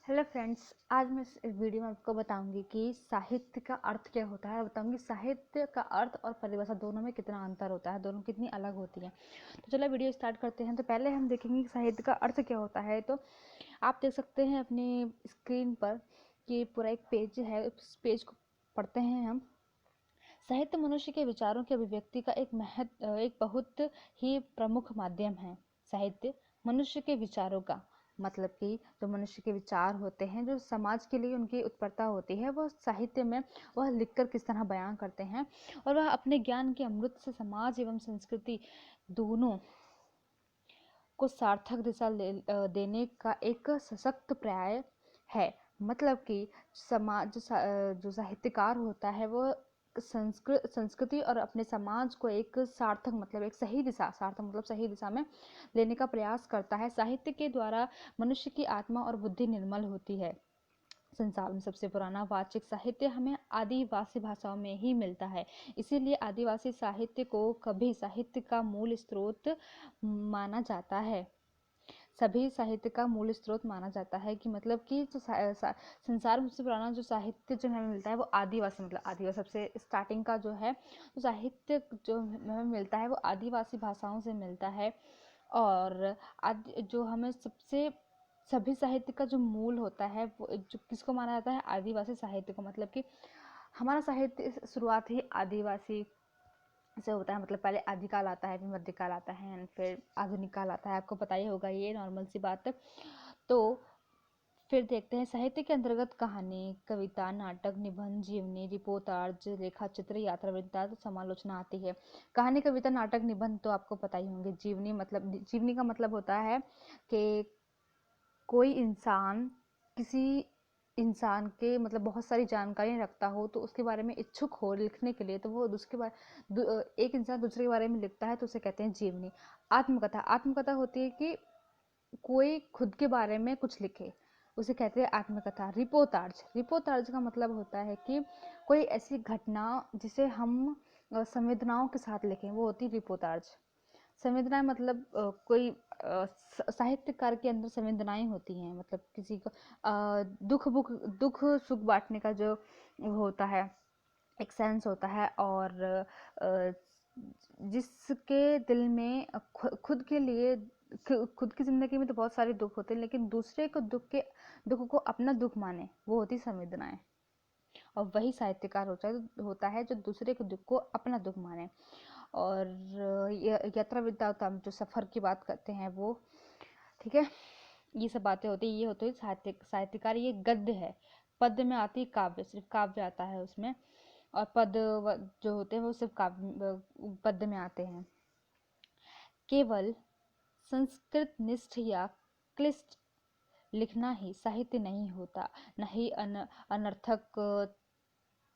Hello friends, आज मैं इस वीडियो में आपको बताऊंगी कि साहित्य का अर्थ क्या होता है। बताऊंगी साहित्य का अर्थ और परिभाषा दोनों में कितना अंतर होता है, दोनों कितनी अलग होती हैं। तो चलो वीडियो स्टार्ट करते हैं। तो पहले हम देखेंगे कि साहित्य का अर्थ क्या होता है। तो आप देख सकते हैं अपनी स्क्रीन पर कि पूरा एक पेज है, उस पेज को पढ़ते हैं हम। साहित्य मनुष्य के विचारों की अभिव्यक्ति का एक बहुत ही प्रमुख माध्यम है। साहित्य मनुष्य के विचारों का मतलब कि जो मनुष्य के विचार होते हैं, जो समाज के लिए उनकी उत्परता होती है, वह साहित्य में वह लिखकर किस तरह बयां करते हैं और वह अपने ज्ञान के अमृत से समाज एवं संस्कृति दोनों को सार्थक दिशा देने का एक सशक्त पर्याय है। मतलब कि जो साहित्यकार होता है वो संस्कृति और अपने समाज को एक सार्थक मतलब एक सही दिशा सार्थक मतलब सही दिशा में लेने का प्रयास करता है। साहित्य के द्वारा मनुष्य की आत्मा और बुद्धि निर्मल होती है। संसार में सबसे पुराना वाचिक साहित्य हमें आदिवासी भाषाओं में ही मिलता है। इसीलिए आदिवासी साहित्य को कभी साहित्य का मूल स्रोत माना जाता है। सभी साहित्य का मूल स्रोत माना जाता है कि मतलब कि जो संसार में सबसे पुराना जो साहित्य जो हमें मिलता है वो आदिवासी मतलब आदिवासी सबसे स्टार्टिंग का जो है तो साहित्य जो हमें मिलता है वो आदिवासी भाषाओं से मिलता है। और जो हमें सबसे सभी साहित्य का जो मूल होता है वो जो किसको माना जाता है, आदिवासी साहित्य को। मतलब कि हमारा साहित्य शुरुआत ही आदिवासी से होता है। मतलब पहले आदिकाल आता है, फिर मध्यकाल आता है एंड फिर आधुनिक काल आता है। आपको पता ही होगा, ये नॉर्मल सी बात है। तो फिर देखते हैं साहित्य के अंतर्गत कहानी, कविता, नाटक, निबंध, जीवनी, रिपोर्टाज, रेखा चित्र, यात्रा वृत्तांत, समालोचना आती है। कहानी, कविता, नाटक, निबंध तो आपको पता ही होंगे। जीवनी का मतलब होता है कि कोई इंसान किसी इंसान के मतलब बहुत सारी जानकारी रखता हो तो उसके बारे में इच्छुक हो लिखने के लिए, तो वो एक इंसान दूसरे के बारे में लिखता है तो उसे कहते हैं जीवनी। आत्मकथा होती है कि कोई खुद के बारे में कुछ लिखे, उसे कहते हैं आत्मकथा। रिपोर्टार्ज का मतलब होता है कि कोई ऐसी घटना जिसे हम संवेदनाओं के साथ लिखें, वो होती है रिपोर्टार्ज। संवेदनाएं मतलब कोई साहित्यकार के अंदर संवेदनाएं होती हैं। मतलब किसी को दुख सुख बांटने का जो होता है, एक सेंस होता है। और जिसके दिल में खुद के लिए खुद की जिंदगी में तो बहुत सारे दुख होते हैं, लेकिन दूसरे को दुख को अपना दुख माने, वो होती संवेदनाएं। और वही साहित्यकार होता है जो दूसरे के दुख को अपना दुख माने। और यात्रा वृत्तांत जो सफर की बात करते हैं वो, ठीक है, ये सब बातें होती है। ये होती है साहित्यकार। ये गद्य है। पद्य में आती है काव्य, सिर्फ काव्य आता है उसमें। और जो होते हैं वो सिर्फ काव्य पद्य में आते हैं। केवल संस्कृत निष्ठ या क्लिष्ट लिखना ही साहित्य नहीं होता, न ही अनर्थक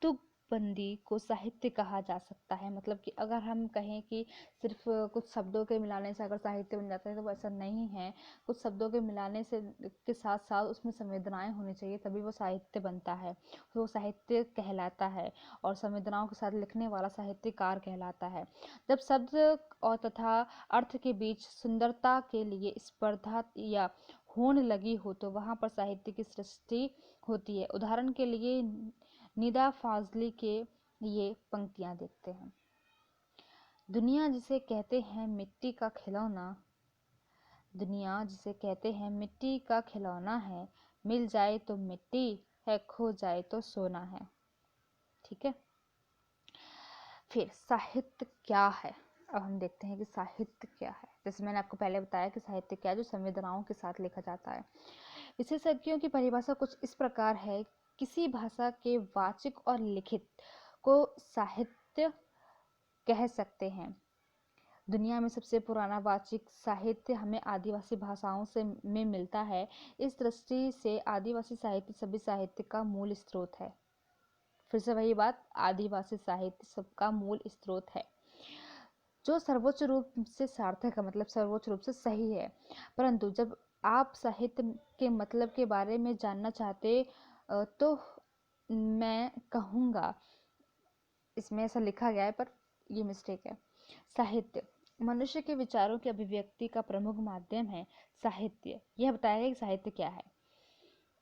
तुकबंदी को साहित्य कहा जा सकता है। मतलब कि अगर हम कहें कि सिर्फ कुछ शब्दों के मिलाने से अगर साहित्य बन जाता है तो वो ऐसा नहीं है। कुछ शब्दों के मिलाने से के साथ साथ उसमें संवेदनाएं होनी चाहिए, तभी वो साहित्य बनता है, तो वो साहित्य कहलाता है। और संवेदनाओं के साथ लिखने वाला साहित्यकार कहलाता है। जब शब्द और तथा अर्थ के बीच सुंदरता के लिए स्पर्धा या होने लगी हो तो वहां पर साहित्य की सृष्टि होती है। उदाहरण के लिए निदा फाजली के ये पंक्तियां देखते हैं। दुनिया जिसे कहते हैं मिट्टी का खिलौना, दुनिया जिसे कहते हैं मिट्टी का खिलौना है, मिल जाए तो मिट्टी है, खो जाए तो सोना है। ठीक है। फिर साहित्य क्या है, अब हम देखते हैं कि साहित्य क्या है। जैसे मैंने आपको पहले बताया कि साहित्य क्या है, जो संवेदनाओं के साथ लिखा जाता है। विशेषज्ञों की परिभाषा कुछ इस प्रकार है। किसी भाषा के वाचिक और लिखित को साहित्य कह सकते हैं। दुनिया में सबसे पुराना वाचिक साहित्य हमें आदिवासी भाषाओं से में मिलता है। इस दृष्टि से आदिवासी साहित्य सभी साहित्य का मूल स्रोत है। फिर से वही बात, आदिवासी साहित्य सबका मूल स्रोत है, जो सर्वोच्च रूप से सार्थक है, मतलब सर्वोच्च रूप से सही है। परंतु जब आप साहित्य के मतलब के बारे में जानना चाहते तो मैं कहूँगा, इसमें ऐसा लिखा गया है पर ये मिस्टेक है। साहित्य मनुष्य के विचारों की अभिव्यक्ति का प्रमुख माध्यम है। साहित्य यह बताया है कि साहित्य क्या है।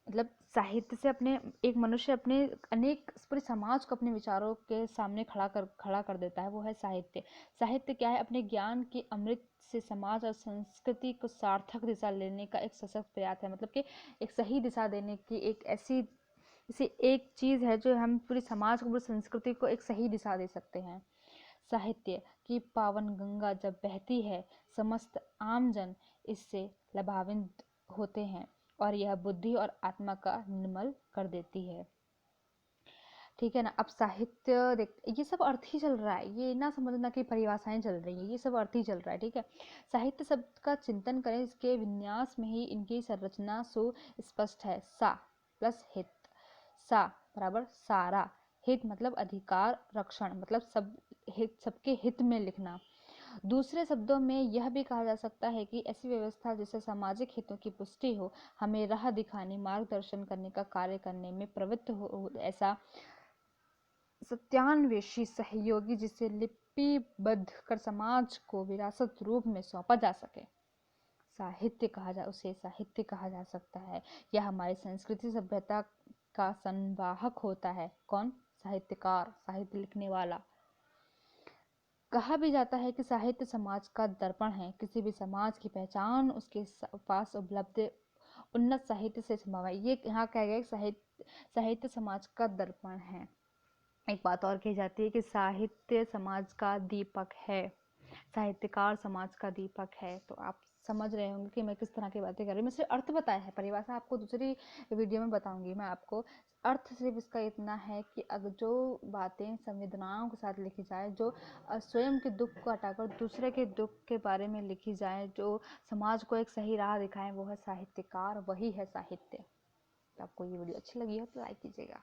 मतलब साहित्य से अपने एक मनुष्य अपने अनेक पूरे समाज को अपने विचारों के सामने खड़ा कर देता है, वो है साहित्य। साहित्य क्या है? अपने ज्ञान के अमृत से समाज और संस्कृति को सार्थक दिशा लेने का एक सशक्त प्रयास है। मतलब कि एक सही दिशा देने की एक ऐसी इसे एक चीज है जो हम पूरे समाज को, पूरी संस्कृति को एक सही दिशा दे सकते हैं। साहित्य की पावन गंगा जब बहती है, समस्त आमजन इससे लाभान्वित होते हैं और यह बुद्धि और आत्मा का निर्मल कर देती है। ठीक है ना। अब साहित्य देख, ये सब अर्थ ही चल रहा है, ये ना समझना कि परिभाषाएं चल रही हैं, ये सब अर्थ ही चल रहा है। ठीक है। साहित्य शब्द का चिंतन करें, इसके विन्यास में ही इनकी संरचना सुस्पष्ट है। सा प्लस हित, सा बराबर सारा, हित मतलब अधिकार रक्षण, मतलब सब हित, सबके हित में लिखना। दूसरे शब्दों में यह भी कहा जा सकता है कि ऐसी व्यवस्था जिससे सामाजिक हितों की पुष्टि हो, हमें राह दिखाने, मार्गदर्शन करने का कार्य करने में प्रवृत्त हो, ऐसा सत्यान्वेषी सहयोगी जिसे लिपिबद्ध कर समाज को विरासत रूप में सौंपा जा सके, उसे साहित्य कहा जा सकता है। यह हमारी संस्कृति सभ्यता का संवाहक होता है। कौन? साहित्यकार, साहित्य लिखने वाला। कहा भी जाता है कि साहित्य समाज का दर्पण है। किसी भी समाज की पहचान उसके पास उपलब्ध उन्नत साहित्य से संभव है। ये यहाँ कहा गया साहित्य समाज का दर्पण है। एक बात और कही जाती है कि साहित्य समाज का दीपक है, साहित्यकार समाज का दीपक है। तो आप समझ रहे होंगे कि मैं किस तरह की बातें कर रही हूँ। मैं सिर्फ अर्थ बताया है, परिभाषा आपको दूसरी वीडियो में बताऊंगी मैं आपको। अर्थ सिर्फ इसका इतना है कि अगर जो बातें संवेदनाओं के साथ लिखी जाए, जो स्वयं के दुख को हटाकर दूसरे के दुख के बारे में लिखी जाए, जो समाज को एक सही राह दिखाएं, वो है साहित्यकार, वही है साहित्य। तो आपको ये वीडियो अच्छी लगी हो तो लाइक कीजिएगा।